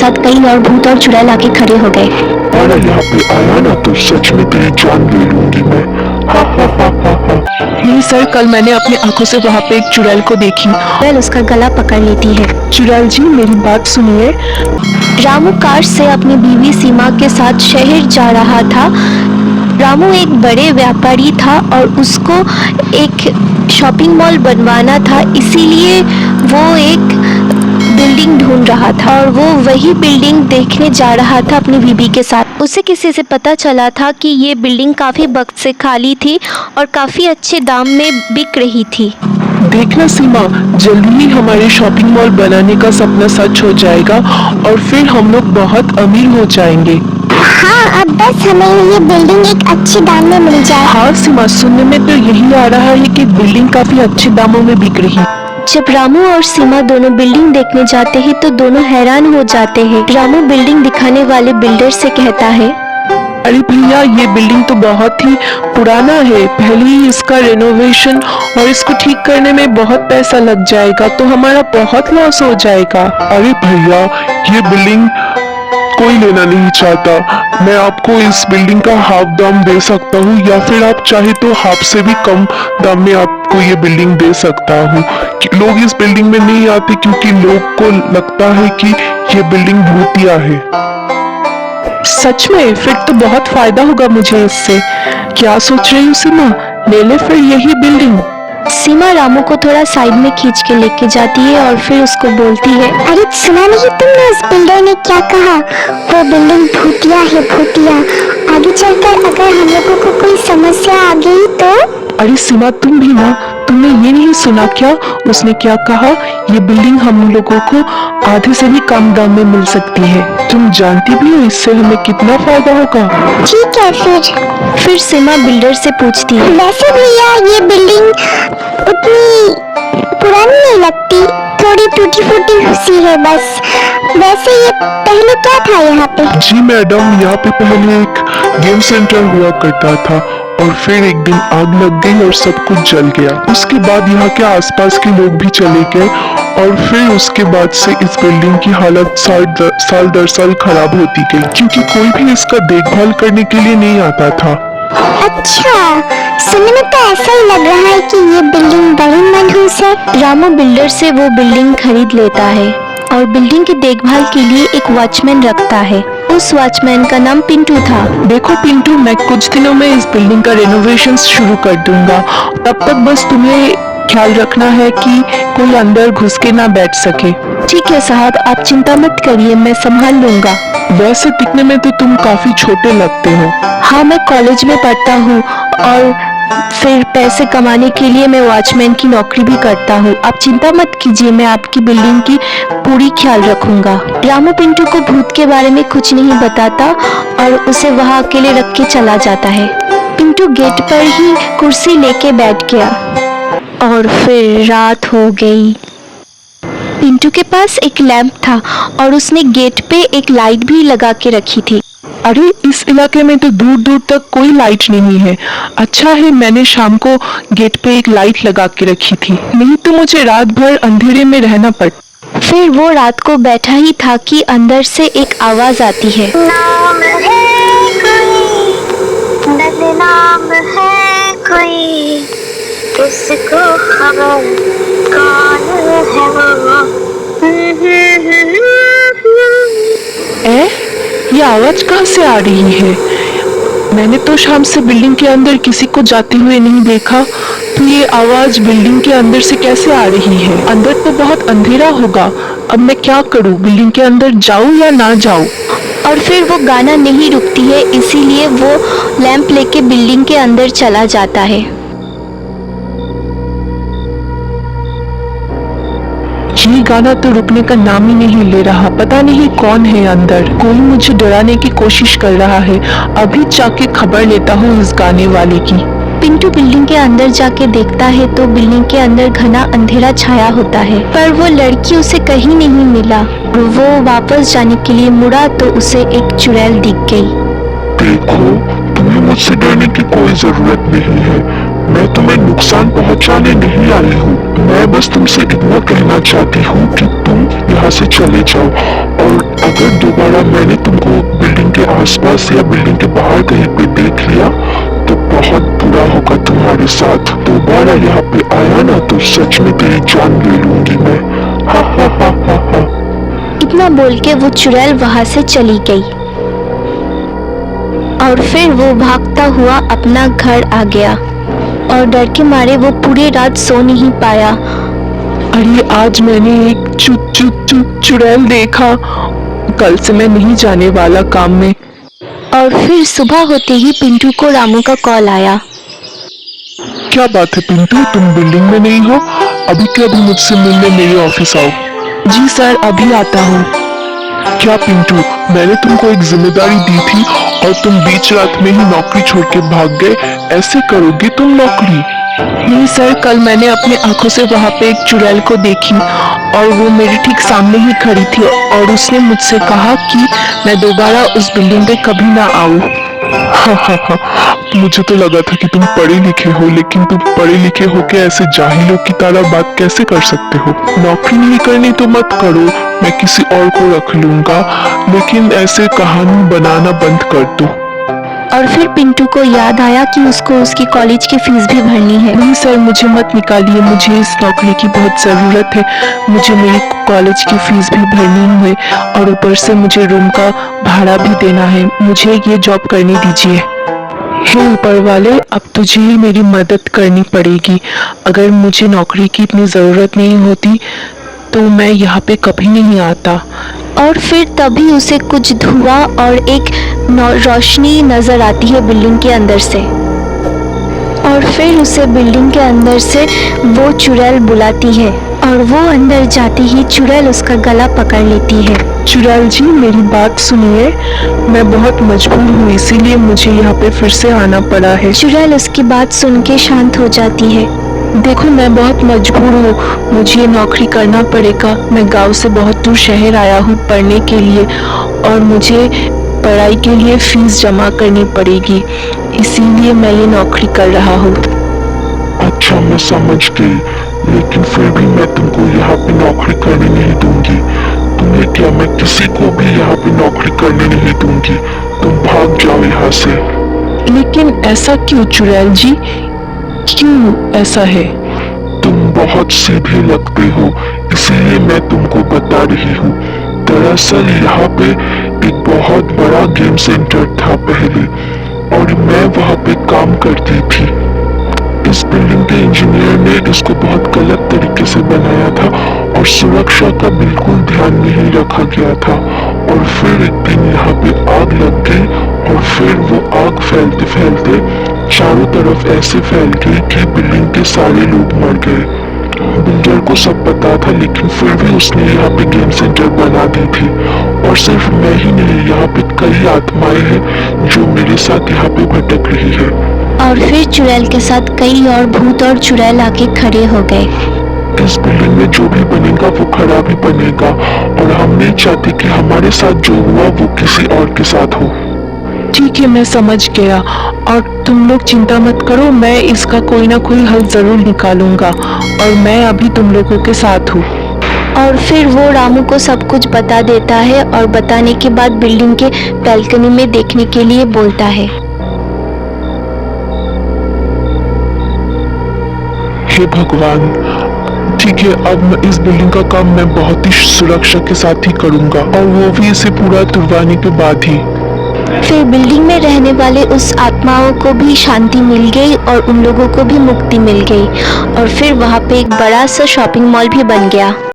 साथ कई और भूत और चुड़ैल आके खड़े हो गए। अरे यहाँ पे आया ना तो सच में तेरी जान ले लूंगी मैं। हा हा हा हा हा। नहीं सर, कल मैंने अपनी आंखों से वहाँ पे एक चुड़ैल को देखी। चुड़ैल उसका गला पकड़ लेती है। चुड़ैल जी मेरी बात सुनिए। रामू कार से अपनी बीवी सीमा के साथ शहर जा रहा था। रामू एक बड़े व्यापारी था और उसको एक शॉपिंग मॉल बनवाना था, इसीलिए वो एक बिल्डिंग ढूंढ रहा था और वो वही बिल्डिंग देखने जा रहा था अपनी बीवी के साथ। उसे किसी से पता चला था कि ये बिल्डिंग काफ़ी वक्त से खाली थी और काफ़ी अच्छे दाम में बिक रही थी। देखना सीमा, जल्दी ही हमारे शॉपिंग मॉल बनाने का सपना सच हो जाएगा और फिर हम लोग बहुत अमीर हो जाएंगे। हाँ, अब बस हमें ये बिल्डिंग एक अच्छे दाम में मिल जाए। हाँ सीमा, सुनने में तो यही आ रहा है कि बिल्डिंग काफी अच्छे दामों में बिक रही। जब रामू और सीमा दोनों बिल्डिंग देखने जाते हैं तो दोनों हैरान हो जाते हैं। रामू बिल्डिंग दिखाने वाले बिल्डर से कहता है, अरे भैया, ये बिल्डिंग तो बहुत ही पुराना है, पहले ही इसका रेनोवेशन और इसको ठीक करने में बहुत पैसा लग जाएगा, तो हमारा बहुत लॉस हो जाएगा। अरे भैया, ये बिल्डिंग कोई लेना नहीं चाहता। मैं आपको इस बिल्डिंग का हाफ दाम दे सकता हूँ या फिर आप चाहे तो हाफ से भी कम दाम में आपको ये बिल्डिंग दे सकता हूँ। लोग इस बिल्डिंग में नहीं आते क्योंकि लोग को लगता है कि ये बिल्डिंग भूतिया है। सच में? फिर तो बहुत फायदा होगा मुझे इससे। क्या सोच रही हो सीमा, ले ले फिर यही बिल्डिंग। सीमा रामू को थोड़ा साइड में खींच के लेके जाती है और फिर उसको बोलती है, अरे सुना नहीं तुमने उस बिल्डर ने क्या कहा? वो बिल्डिंग भूतिया है, भूतिया। आगे चलकर अगर हम लोगों को कोई समस्या आ गई तो? अरे सीमा, तुम भी ना, तुमने ये नहीं सुना क्या? उसने क्या कहा? ये बिल्डिंग हम लोगों को आधे से भी कम दाम में मिल सकती है। तुम जानती भी हो इससे हमें कितना फायदा होगा। ठीक है फिर सीमा बिल्डर से पूछती है, वैसे भैया ये बिल्डिंग उतनी पुरानी नहीं लगती, थोड़ी टूटी फूटी सी है बस। वैसे ये पहले क्या था यहाँ पे? जी मैडम, यहाँ पे पहले एक गेम सेंटर हुआ करता था और फिर एक दिन आग लग गई और सब कुछ जल गया। उसके बाद यहाँ के आसपास के लोग भी चले गए और फिर उसके बाद से इस बिल्डिंग की हालत साल दर साल खराब होती गई क्योंकि कोई भी इसका देखभाल करने के लिए नहीं आता था। अच्छा, सुनने में तो ऐसा ही लग रहा है कि ये बिल्डिंग बड़ी मनहूस है। रामू बिल्डर से वो बिल्डिंग खरीद लेता है और बिल्डिंग की देखभाल के लिए एक वॉचमैन रखता है। उस वॉचमैन का नाम पिंटू था। देखो पिंटू, मैं कुछ दिनों में इस बिल्डिंग का रेनोवेशन शुरू कर दूंगा। तब तक बस तुम्हें ख्याल रखना है कि कोई अंदर घुस के ना बैठ सके। ठीक है साहब, आप चिंता मत करिए, मैं संभाल लूंगा। वैसे दिखने में तो तुम काफी छोटे लगते हो। हाँ, मैं कॉलेज में पढ़ता हूँ और फिर पैसे कमाने के लिए मैं वॉचमैन की नौकरी भी करता हूँ। आप चिंता मत कीजिए, मैं आपकी बिल्डिंग की पूरी ख्याल रखूंगा। रामू पिंटू को भूत के बारे में कुछ नहीं बताता और उसे वहाँ अकेले रख के चला जाता है। पिंटू गेट पर ही कुर्सी लेके बैठ गया और फिर रात हो गई। पिंटू के पास एक लैंप था और उसने गेट पे एक लाइट भी लगा के रखी थी। अरे इस इलाके में तो दूर दूर तक कोई लाइट नहीं है। अच्छा है मैंने शाम को गेट पे एक लाइट लगा के रखी थी, नहीं तो मुझे रात भर अंधेरे में रहना पड़ता। फिर वो रात को बैठा ही था कि अंदर से एक आवाज आती है, नाम है कोई, बदनाम है कोई, किसको खबर कौन है वो? ये आवाज कहाँ से आ रही है? मैंने तो शाम से बिल्डिंग के अंदर किसी को जाते हुए नहीं देखा, तो ये आवाज बिल्डिंग के अंदर से कैसे आ रही है? अंदर तो बहुत अंधेरा होगा। अब मैं क्या करूं, बिल्डिंग के अंदर जाऊं या ना जाऊं? और फिर वो गाना नहीं रुकती है, इसीलिए वो लैंप लेके बिल्डिंग के अंदर चला जाता है। ये गाना तो रुकने का नाम ही नहीं ले रहा। पता नहीं कौन है अंदर, कोई मुझे डराने की कोशिश कर रहा है। अभी जाके खबर लेता हूँ इस गाने वाले की। पिंटू बिल्डिंग के अंदर जाके देखता है तो बिल्डिंग के अंदर घना अंधेरा छाया होता है, पर वो लड़की उसे कहीं नहीं मिला। वो वापस जाने के लिए मुड़ा तो उसे एक चुड़ैल दिख गई। देखो, तुम्हें मुझसे डरने की कोई जरूरत नहीं है। मैं तुम्हें नुकसान पहुंचाने नहीं आई हूँ। मैं बस तुमसे इतना कहना चाहती हूँ कि तुम यहाँ से चले जाओ और अगर दोबारा मैंने तुमको बिल्डिंग के आसपास या बिल्डिंग के बाहर कहीं पे देख लिया तो बहुत बुरा होगा तुम्हारे साथ। दोबारा यहाँ पे आया ना तो सच में तेरी जान ले लूंगी मैं। हा हा हा हा हा। इतना बोल के वो चुड़ैल वहां से चली गई और फिर वो भागता हुआ अपना घर आ गया और डर के मारे वो पूरी रात सो नहीं पाया। अरे आज मैंने एक चुड़ैल देखा, कल से मैं नहीं जाने वाला काम में। और फिर सुबह होते ही पिंटू को रामू का कॉल आया। क्या बात है पिंटू, तुम बिल्डिंग में नहीं हो? अभी के अभी मुझसे मिलने मेरे ऑफिस आओ। जी सर, अभी आता हूँ। क्या पिंटू, मैंने तुमको एक जिम्मेदारी दी थी और तुम बीच रात में ही नौकरी छोड़ के भाग गए। ऐसे करोगे तुम नौकरी? नहीं सर, कल मैंने अपनी आंखों से वहाँ पे एक चुड़ैल को देखी और वो मेरे ठीक सामने ही खड़ी थी और उसने मुझसे कहा कि मैं दोबारा उस बिल्डिंग पे कभी ना आऊँ। हाँ हाँ हाँ, मुझे तो लगा था कि तुम पढ़े लिखे हो, लेकिन तुम पढ़े लिखे होके ऐसे जाहिलों की तरह बात कैसे कर सकते हो? नौकरी नहीं करनी तो मत करो, मैं किसी और को रख लूंगा, लेकिन ऐसे कहानी बनाना बंद कर दो। और फिर पिंटू को याद आया कि उसको उसकी कॉलेज की फीस भी भरनी है। नहीं सर, मुझे मत निकालिए, मुझे इस नौकरी की बहुत ज़रूरत है। मुझे मेरी कॉलेज की फीस भी भरनी है और ऊपर से मुझे रूम का भाड़ा भी देना है। मुझे ये जॉब करने दीजिए। हे ऊपर वाले, अब तुझे ही मेरी मदद करनी पड़ेगी। अगर मुझे नौकरी की इतनी ज़रूरत नहीं होती तो मैं यहाँ पे कभी नहीं आता। और फिर तभी उसे कुछ धुआं और एक रोशनी नजर आती है बिल्डिंग के अंदर से। और फिर उसे बिल्डिंग के अंदर से वो चुड़ैल बुलाती है और वो अंदर जाते ही चुड़ैल उसका गला पकड़ लेती है। चुड़ैल जी, मेरी बात सुनिए, मैं बहुत मजबूर हूँ, इसीलिए मुझे यहाँ पे फिर से आना पड़ा है। चुड़ैल उसकी बात सुन के शांत हो जाती है। देखो, मैं बहुत मजबूर हूँ, मुझे ये नौकरी करना पड़ेगा। मैं गांव से बहुत दूर शहर आया हूँ पढ़ने के लिए और मुझे पढ़ाई के लिए फीस जमा करनी पड़ेगी, इसीलिए मैं ये नौकरी कर रहा हूँ। अच्छा, मैं समझ गई, लेकिन फिर भी मैं तुमको यहाँ पे नौकरी करने नहीं दूंगी। तुम्हें क्या, मैं किसी को भी यहाँ पे नौकरी करने नहीं दूंगी। तुम भाग जाओ यहाँ से। लेकिन ऐसा क्यों चुड़ैल जी, क्यों ऐसा है? तुम बहुत सीधे लगते हो, इसलिए मैं तुमको बता रही हूँ। दरअसल यहाँ पे एक बहुत बड़ा गेम सेंटर था पहले और मैं वहाँ पे काम करती थी। इस बिल्डिंग के इंजीनियर ने इसको बहुत गलत तरीके से बनाया था और सुरक्षा का बिल्कुल ध्यान नहीं रखा गया था। और फिर एक दिन यहाँ पे आग लग गई और फिर वो आग फैलते फैलते चारों तरफ ऐसे फैल गई कि बिल्डिंग के सारे लोग मर गए। बिल्डर को सब पता था, लेकिन फिर भी उसने यहाँ पे गेम सेंटर बना दी थी। और सिर्फ मैं ही नहीं, यहाँ पे कई आत्माएं हैं जो मेरे साथ यहाँ पे भटक रही है। और फिर चुड़ैल के साथ कई और भूत और चुड़ैल आके खड़े हो गए। इस बिल्डिंग में जो भी बनेगा वो खड़ा भी बनेगा और हम नहीं चाहते कि हमारे साथ जो हुआ वो किसी और के साथ हो। ठीक है, मैं समझ गया और तुम लोग चिंता मत करो, मैं इसका कोई ना कोई हल जरूर निकालूंगा और मैं अभी तुम लोगों के साथ हूँ। और फिर वो रामू को सब कुछ बता देता है और बताने के बाद बिल्डिंग के बालकनी में देखने के लिए बोलता है। हे भगवान, ठीक है, अब इस बिल्डिंग का काम मैं बहुत ही सुरक्षा के साथ ही करूंगा और वो भी इसे पूरा तुड़वाने के बाद ही। फिर बिल्डिंग में रहने वाले उस आत्माओं को भी शांति मिल गई और उन लोगों को भी मुक्ति मिल गई और फिर वहाँ पे एक बड़ा सा शॉपिंग मॉल भी बन गया।